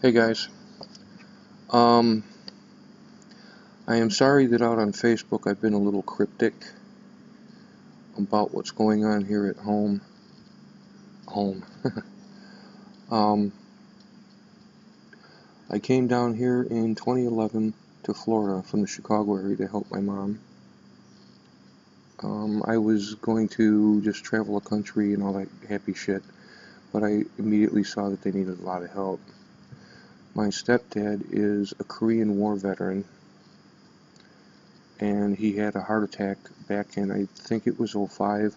Hey guys, um, I am sorry that out on Facebook I've been a little cryptic about what's going on here at home. Home. um, I came down here in 2011 to Florida from the Chicago area to help my mom. I was going to just travel the country and all that happy shit, but I immediately saw that they needed a lot of help. My stepdad is a Korean War veteran, and he had a heart attack back in, I think it was '05,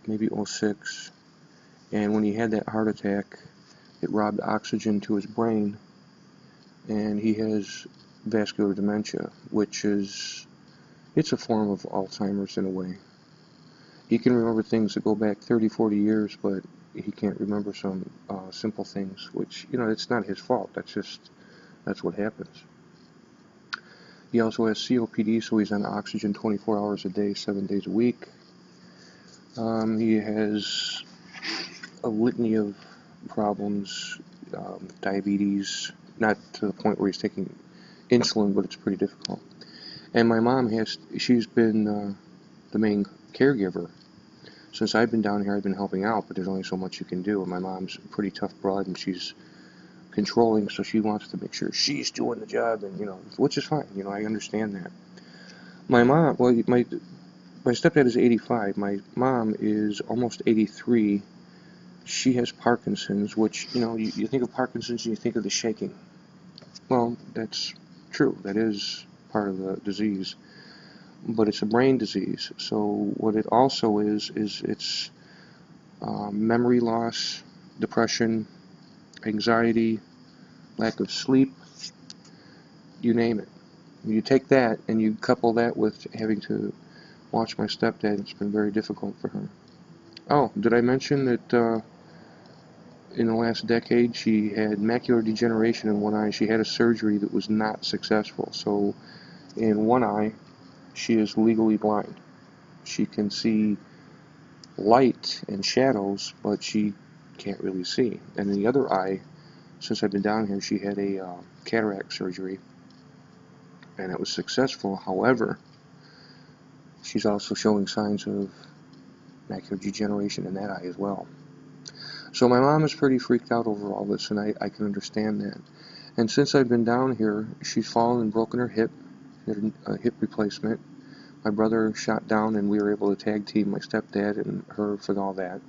maybe '06. And when he had that heart attack, it robbed oxygen to his brain, and he has vascular dementia, which is, it's a form of Alzheimer's in a way. He can remember things that go back 30, 40 years, but he can't remember some simple things, which, it's not his fault. That's what happens. He also has COPD, so he's on oxygen 24 hours a day, 7 days a week. He has a litany of problems, diabetes, not to the point where he's taking insulin, but it's pretty difficult. And my mom she's been the main caregiver. Since I've been down here, I've been helping out, but there's only so much you can do. And my mom's a pretty tough broad, and she's controlling, so she wants to make sure she's doing the job, and which is fine. I understand that. My mom, well, my stepdad is 85. My mom is almost 83. She has Parkinson's, which, you think of Parkinson's and you think of the shaking. Well, that's true. That is part of the disease. But it's a brain disease. So what it also is it's memory loss, depression, anxiety, lack of sleep, you name it. You take that and you couple that with having to watch my stepdad, it's been very difficult for her. Oh, did I mention that in the last decade she had macular degeneration in one eye? She had a surgery that was not successful. So in one eye, she is legally blind. She can see light and shadows, but she can't really see. And in the other eye, since I've been down here, she had a cataract surgery, and it was successful. However, she's also showing signs of macular degeneration in that eye as well. So my mom is pretty freaked out over all this, and I can understand that. And since I've been down here, she's fallen and broken her hip, had a hip replacement. My brother shot down, and we were able to tag team my stepdad and her for all that.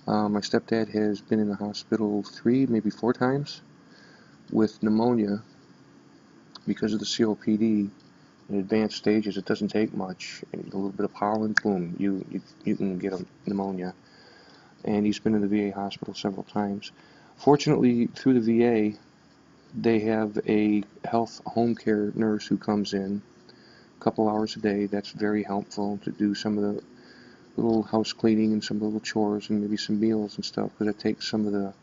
My stepdad has been in the hospital 3, maybe 4 times with pneumonia because of the COPD. In advanced stages, it doesn't take much. A little bit of pollen, boom, you can get a pneumonia. And he's been in the VA hospital several times. Fortunately, through the VA, they have a health home care nurse who comes in a couple hours a day. That's very helpful to do some of the little house cleaning and some little chores and maybe some meals and stuff, because it takes some of the,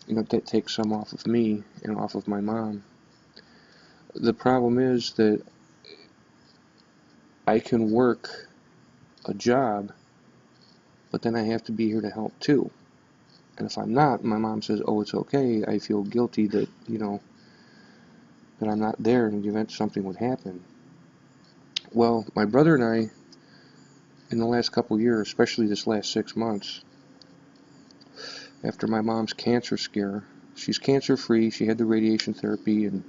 that takes some off of me and off of my mom. The problem is that I can work a job, but then I have to be here to help too. And if I'm not, my mom says, oh, it's okay. I feel guilty that, that I'm not there in the event something would happen. Well, my brother and I, in the last couple of years, especially this last 6 months, after my mom's cancer scare, she's cancer free. She had the radiation therapy, and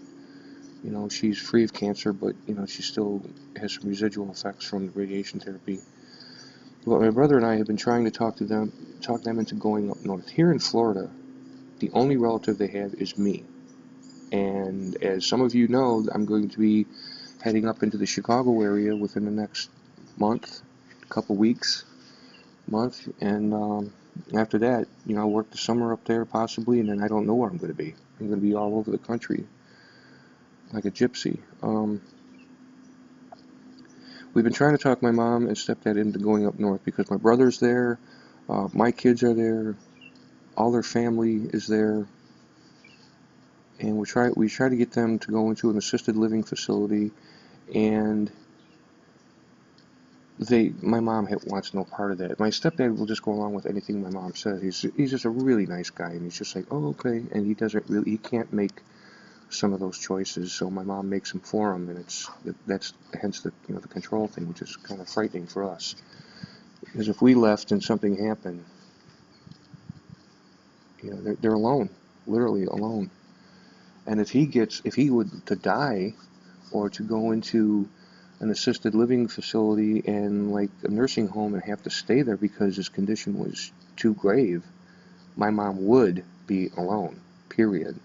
she's free of cancer, but she still has some residual effects from the radiation therapy. But my brother and I have been trying to talk them into going up north. Here in Florida, the only relative they have is me. And as some of you know, I'm going to be heading up into the Chicago area within the next month, couple weeks, month, and after that, I'll work the summer up there possibly, and then I don't know where I'm going to be. I'm going to be all over the country like a gypsy. We've been trying to talk my mom and stepdad into going up north because my brother's there, my kids are there, all their family is there, and we try to get them to go into an assisted living facility, and my mom wants no part of that. My stepdad will just go along with anything my mom says. He's just a really nice guy, and he's just like, oh, okay, and he can't make some of those choices, so my mom makes them for him, and that's hence the the control thing, which is kind of frightening for us. Because if we left and something happened, they're alone, literally alone. And if he would to die or to go into an assisted living facility and like a nursing home and have to stay there because his condition was too grave, my mom would be alone, period.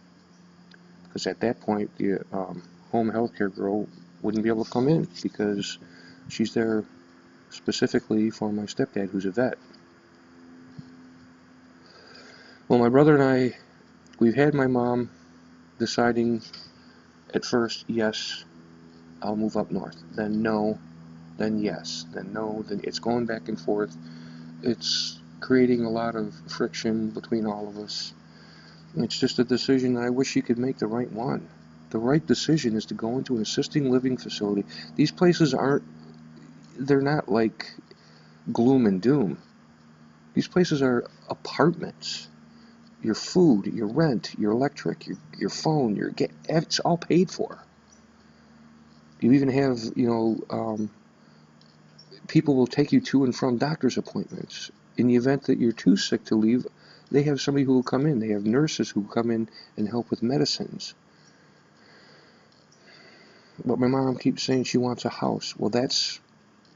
Because at that point, the home health care girl wouldn't be able to come in because she's there specifically for my stepdad, who's a vet. Well, my brother and I, we've had my mom deciding at first, yes, I'll move up north. Then no, then yes, then no, then it's going back and forth. It's creating a lot of friction between all of us. It's just a decision that I wish she could make the right one. The right decision is to go into an assisted living facility. These places they're not like gloom and doom. These places are apartments. Your food, your rent, your electric, your phone, it's all paid for. You even have, people will take you to and from doctor's appointments. In the event that you're too sick to leave, they have somebody who will come in. They have nurses who come in and help with medicines. But my mom keeps saying she wants a house. Well, that's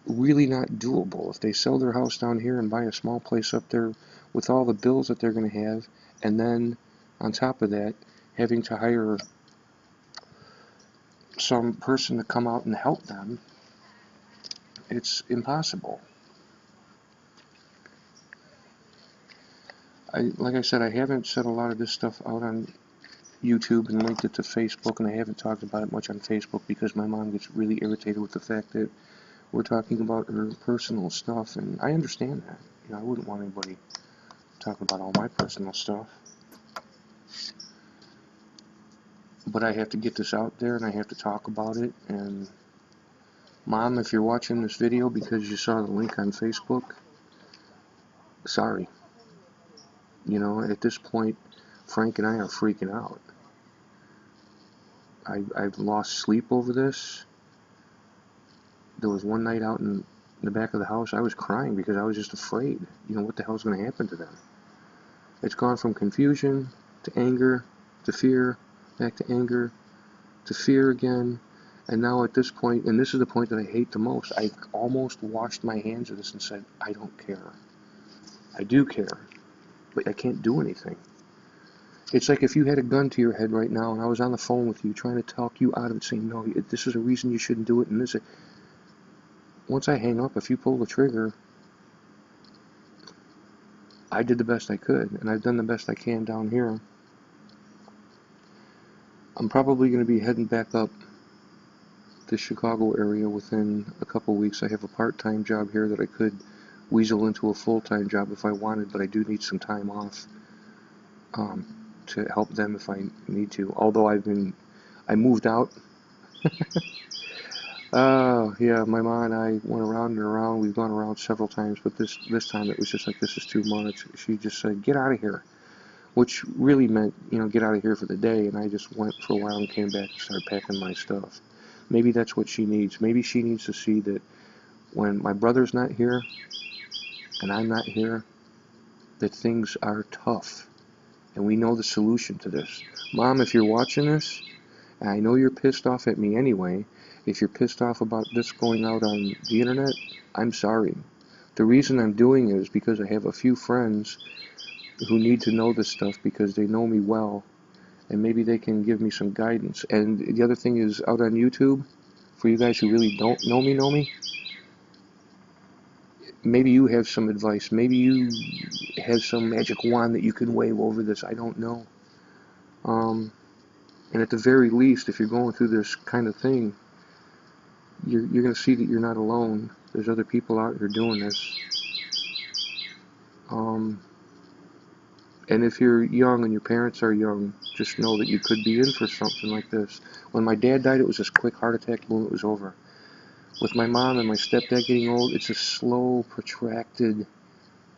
really not doable. If they sell their house down here and buy a small place up there with all the bills that they're going to have, and then on top of that, having to hire some person to come out and help them, it's impossible. Like I said, I haven't said a lot of this stuff out on YouTube and linked it to Facebook, and I haven't talked about it much on Facebook because my mom gets really irritated with the fact that we're talking about her personal stuff, and I understand that. I wouldn't want anybody talking about all my personal stuff. But I have to get this out there, and I have to talk about it. And Mom, if you're watching this video because you saw the link on Facebook, sorry. At this point, Frank and I are freaking out. I've lost sleep over this. There was one night out in the back of the house, I was crying because I was just afraid. What the hell's going to happen to them? It's gone from confusion to anger to fear, back to anger to fear again. And now at this point, and this is the point that I hate the most, I almost washed my hands of this and said, I don't care. I do care, but I can't do anything. It's like if you had a gun to your head right now and I was on the phone with you trying to talk you out of it, saying, no, this is a reason you shouldn't do it, and this is... Once I hang up, if you pull the trigger, I did the best I could, and I've done the best I can down here. I'm probably going to be heading back up the Chicago area within a couple weeks. I have a part-time job here that I could weasel into a full-time job if I wanted, but I do need some time off to help them if I need to. Although I moved out. Yeah, my mom and I went around and around. We've gone around several times, but this time it was just like, this is too much. She just said, get out of here, which really meant, get out of here for the day. And I just went for a while and came back and started packing my stuff. Maybe that's what she needs. Maybe she needs to see that when my brother's not here and I'm not here, that things are tough. And we know the solution to this. Mom, if you're watching this, and I know you're pissed off at me anyway, if you're pissed off about this going out on the internet, I'm sorry. The reason I'm doing it is because I have a few friends who need to know this stuff because they know me well, and maybe they can give me some guidance. And the other thing is, out on YouTube, for you guys who really don't know me, maybe you have some advice. Maybe you have some magic wand that you can wave over this. I don't know. And at the very least, if you're going through this kind of thing, you're going to see that you're not alone. There's other people out here doing this. And if you're young and your parents are young, just know that you could be in for something like this. When my dad died, it was this quick heart attack, boom, it was over. with my mom and my stepdad getting old, it's a slow, protracted,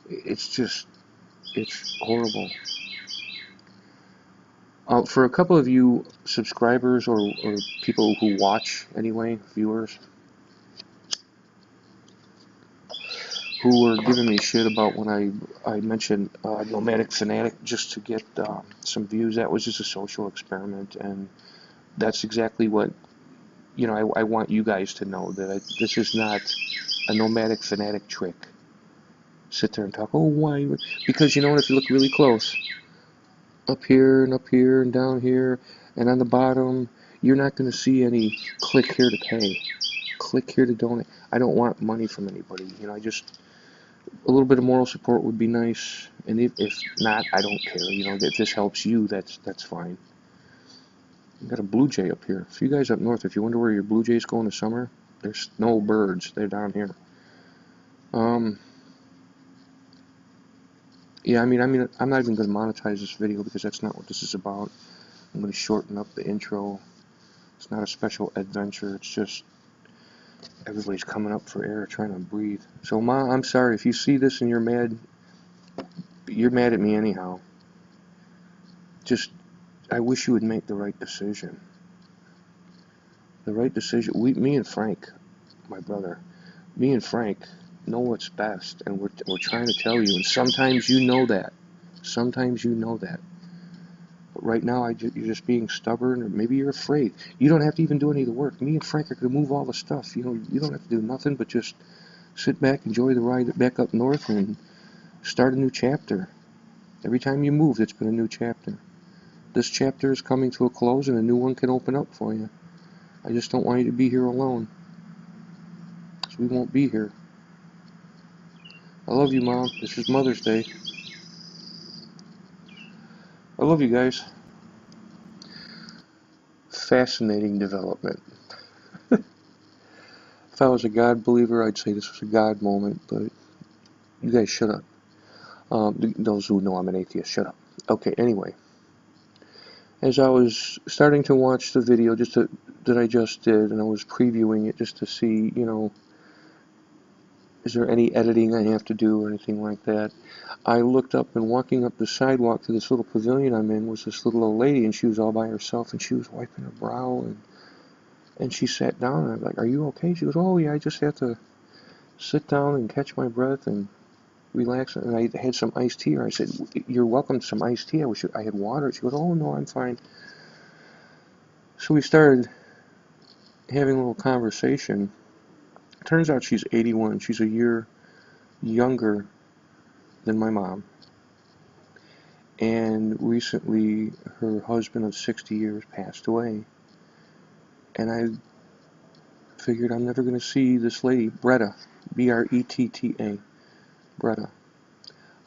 it's horrible. For a couple of you subscribers or people who watch anyway, viewers, who were giving me shit about when I mentioned Nomadic Fanatic just to get some views, that was just a social experiment, and that's exactly what, you know, I want you guys to know that this is not a Nomadic Fanatic trick. Sit there and talk, oh, why? Because, you know, if you look really close, up here and down here and on the bottom, you're not going to see any click here to pay, click here to donate. I don't want money from anybody. You know, I just, a little bit of moral support would be nice, and if not, I don't care. You know, if this helps you, that's fine. We got a blue jay up here. For you guys up north, if you wonder where your blue jays go in the summer, there's no birds. They're down here. Yeah, I mean, I'm not even going to monetize this video because that's not what this is about. I'm going to shorten up the intro. It's not a special adventure. It's just everybody's coming up for air, trying to breathe. So, Ma, I'm sorry if you see this and you're mad. You're mad at me anyhow. Just, I wish you would make the right decision. The right decision. Me and Frank, my brother, me and Frank know what's best, and we're trying to tell you. And sometimes you know that. Sometimes you know that. But right now, you're just being stubborn, or maybe you're afraid. You don't have to even do any of the work. Me and Frank are going to move all the stuff. You know, you don't have to do nothing but just sit back, enjoy the ride back up north, and start a new chapter. Every time you move, it's been a new chapter. This chapter is coming to a close, and a new one can open up for you. I just don't want you to be here alone, because we won't be here. I love you, Mom. This is Mother's Day. I love you guys. Fascinating development. If I was a God believer, I'd say this was a God moment, but you guys shut up. Those who know I'm an atheist, shut up. Okay, anyway. As I was starting to watch the video that I just did, and I was previewing it just to see, you know, is there any editing I have to do or anything like that, I looked up, and walking up the sidewalk to this little pavilion I'm in was this little old lady, and she was all by herself, and she was wiping her brow, and she sat down, and I'm like, are you okay? She goes, oh yeah, I just had to sit down and catch my breath and relax, and I had some iced tea. I said, you're welcome to some iced tea. I wish I had water. She goes, oh no, I'm fine. So we started having a little conversation. Turns out she's 81. She's a year younger than my mom. And recently, her husband of 60 years passed away. And I figured I'm never going to see this lady, Bretta, B-R-E-T-T-A, Bretta.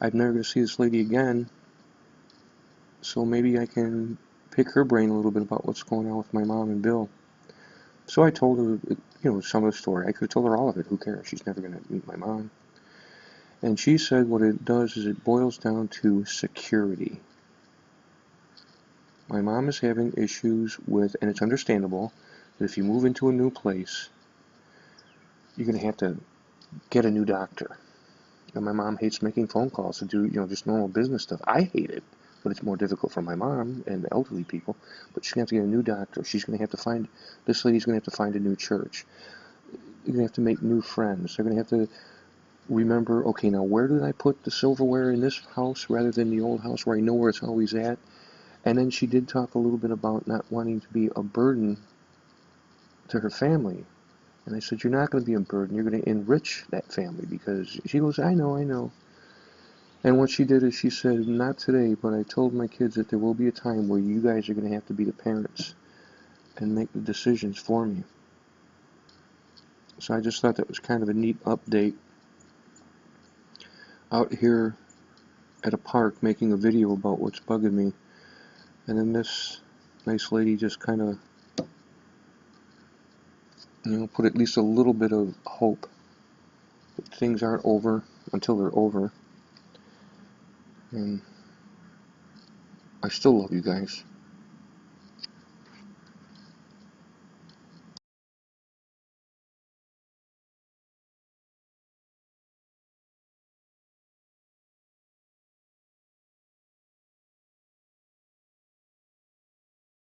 I'm never going to see this lady again. So maybe I can pick her brain a little bit about what's going on with my mom and Bill. So I told her, you know, some of the story. I could have told her all of it. Who cares? She's never going to meet my mom. And she said what it does is it boils down to security. My mom is having issues with, and it's understandable, that if you move into a new place, you're going to have to get a new doctor. And my mom hates making phone calls to do, you know, just normal business stuff. I hate it, but it's more difficult for my mom and the elderly people. But she's going to have to get a new doctor. She's going to have to find, this lady's going to have to find a new church. You're going to have to make new friends. They're going to have to remember, okay, now where did I put the silverware in this house rather than the old house where I know where it's always at? And then she did talk a little bit about not wanting to be a burden to her family. And I said, you're not going to be a burden. You're going to enrich that family, because she goes, I know. And what she did is she said, not today, but I told my kids that there will be a time where you guys are going to have to be the parents and make the decisions for me. So I just thought that was kind of a neat update. Out here at a park making a video about what's bugging me. And then this nice lady just kind of, you know, put at least a little bit of hope that things aren't over until they're over. And I still love you guys.